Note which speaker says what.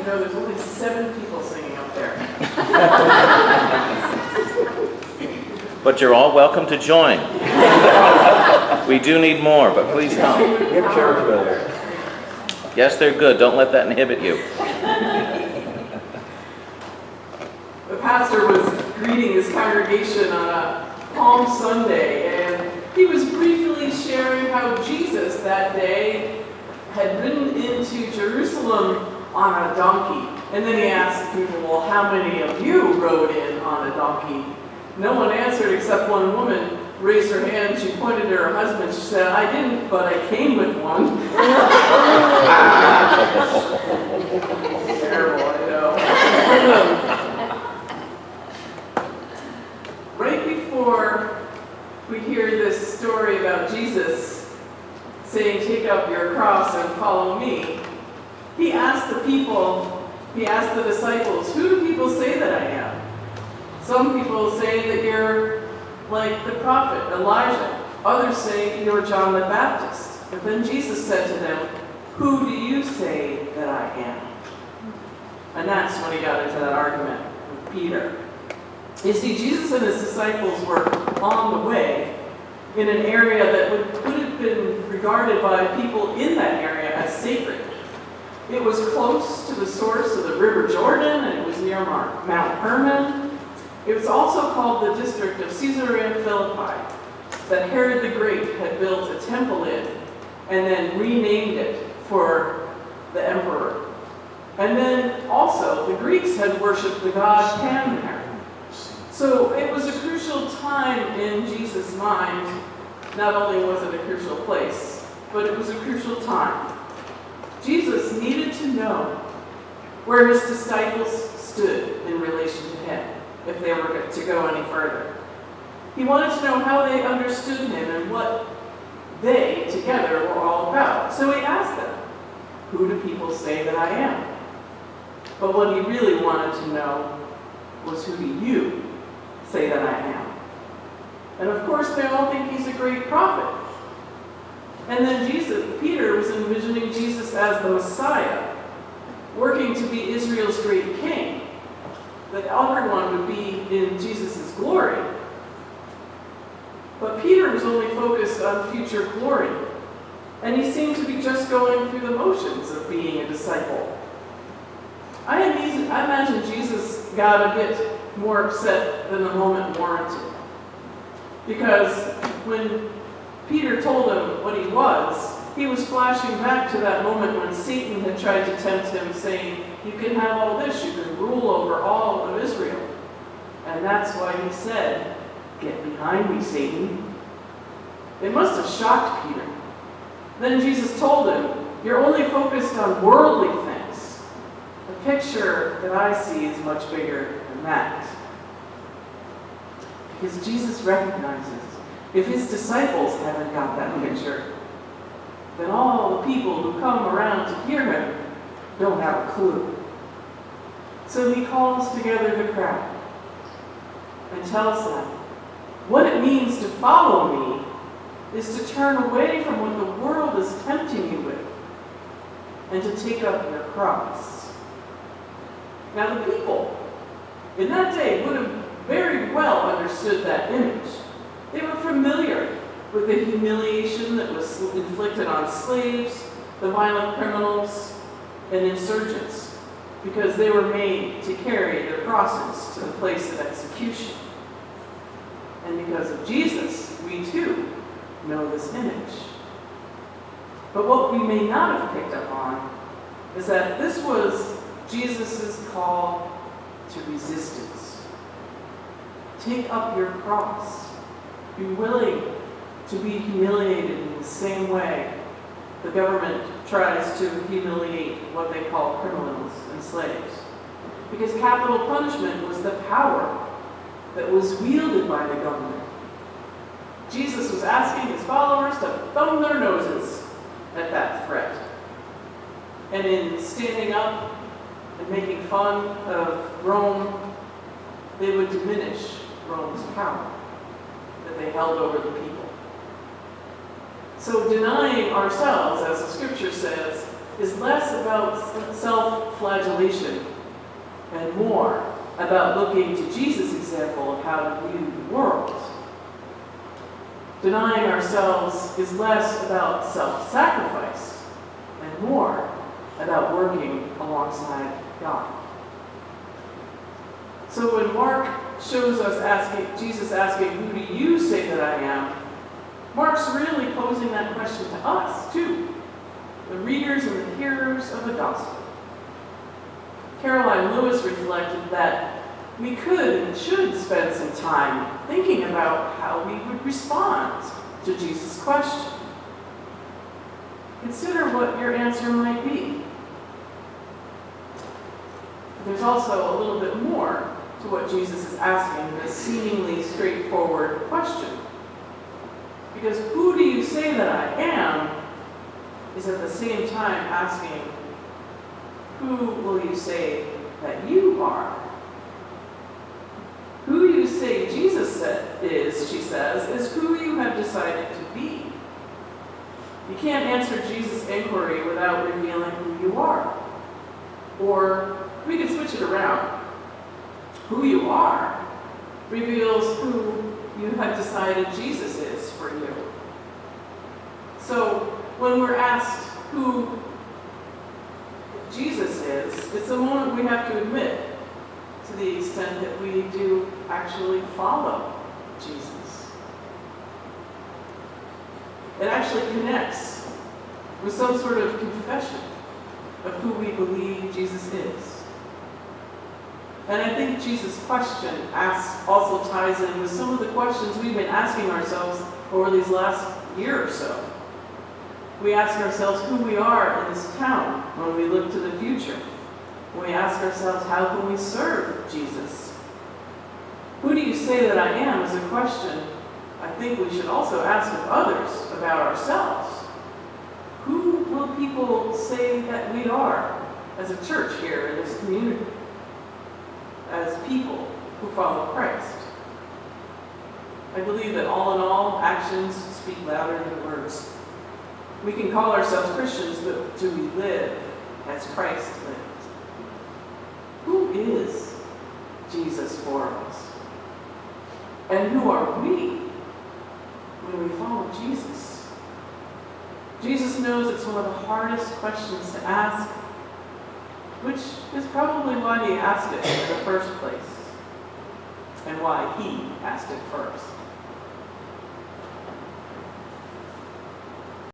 Speaker 1: you know there's only 7 people singing up there.
Speaker 2: But you're all welcome to join. We do need more, but please come.
Speaker 3: Give church bells.
Speaker 2: Yes, they're good. Don't let that inhibit you.
Speaker 1: The pastor was greeting his congregation on a Palm Sunday, and he was briefly sharing how Jesus that day had ridden into Jerusalem on a donkey. And then he asked the people, well, how many of you rode in on a donkey? No one answered except one woman raised her hand. She pointed to her husband. She said, I didn't, but I came with one. Terrible, I know. Right before we hear this story about Jesus saying, take up your cross and follow me, he asked the disciples, who do people say that I am? Some people say that you're like the prophet Elijah. Others say you're John the Baptist. And then Jesus said to them, who do you say that I am? And that's when he got into that argument with Peter. You see, Jesus and his disciples were on the way in an area that would have been regarded by people in that area as sacred. It was close to the source of the River Jordan, and it was near Mount Hermon. It was also called the district of Caesarea Philippi, that Herod the Great had built a temple in, and then renamed it for the emperor. And then also, the Greeks had worshipped the god Pan there. So it was a crucial time in Jesus' mind. Not only was it a crucial place, but it was a crucial time. Jesus needed to know where his disciples stood in relation to him, if they were to go any further. He wanted to know how they understood him and what they, together, were all about. So he asked them, who do people say that I am? But what he really wanted to know was, who do you say that I am? And of course, they all think he's a great prophet. And then Peter was envisioning Jesus as the Messiah, working to be Israel's great king, that everyone would be in Jesus' glory. But Peter was only focused on future glory, and he seemed to be just going through the motions of being a disciple. I imagine Jesus got a bit more upset than the moment warranted. Because when Peter told him what he was flashing back to that moment when Satan had tried to tempt him, saying, you can have all this, you can rule over all of Israel. And that's why he said, get behind me, Satan. It must have shocked Peter. Then Jesus told him, you're only focused on worldly things. The picture that I see is much bigger than that. Because Jesus recognizes, if his disciples haven't got that picture, then all the people who come around to hear him don't have a clue. So he calls together the crowd and tells them, what it means to follow me is to turn away from what the world is tempting you with and to take up your cross. Now the people in that day would have very well understood that image. They were familiar with the humiliation that was inflicted on slaves, the violent criminals, and insurgents, because they were made to carry their crosses to the place of execution. And because of Jesus, we too know this image. But what we may not have picked up on is that this was Jesus' call to resistance. Take up your cross. Be willing to be humiliated in the same way the government tries to humiliate what they call criminals and slaves. Because capital punishment was the power that was wielded by the government. Jesus was asking his followers to thumb their noses at that threat. And in standing up and making fun of Rome, they would diminish Rome's power that they held over the people. So denying ourselves, as the scripture says, is less about self-flagellation and more about looking to Jesus' example of how to view the world. Denying ourselves is less about self-sacrifice and more about working alongside God. So when Mark shows us Jesus asking, "Who do you say that I am?" Mark's really posing that question to us, too, the readers and the hearers of the gospel. Caroline Lewis reflected that we could and should spend some time thinking about how we would respond to Jesus' question. Consider what your answer might be. There's also a little bit more to what Jesus is asking in this seemingly straightforward question. Because who do you say that I am is at the same time asking, who will you say that you are? Who you say Jesus is, she says, is who you have decided to be. You can't answer Jesus' inquiry without revealing who you are. Or we could switch it around. Who you are reveals who you have decided Jesus is for you. So when we're asked who Jesus is, it's a moment we have to admit to the extent that we do actually follow Jesus. It actually connects with some sort of confession of who we believe Jesus is. And I think Jesus' question also ties in with some of the questions we've been asking ourselves over these last year or so. We ask ourselves who we are in this town when we look to the future. We ask ourselves, how can we serve Jesus? Who do you say that I am is a question I think we should also ask of others about ourselves. Who will people say that we are as a church here in this community? As people who follow Christ? I believe that all in all, actions speak louder than words. We can call ourselves Christians, but do we live as Christ lived? Who is Jesus for us? And who are we when we follow Jesus? Jesus knows it's one of the hardest questions to ask, which is probably why he asked it in the first place, and why he asked it first.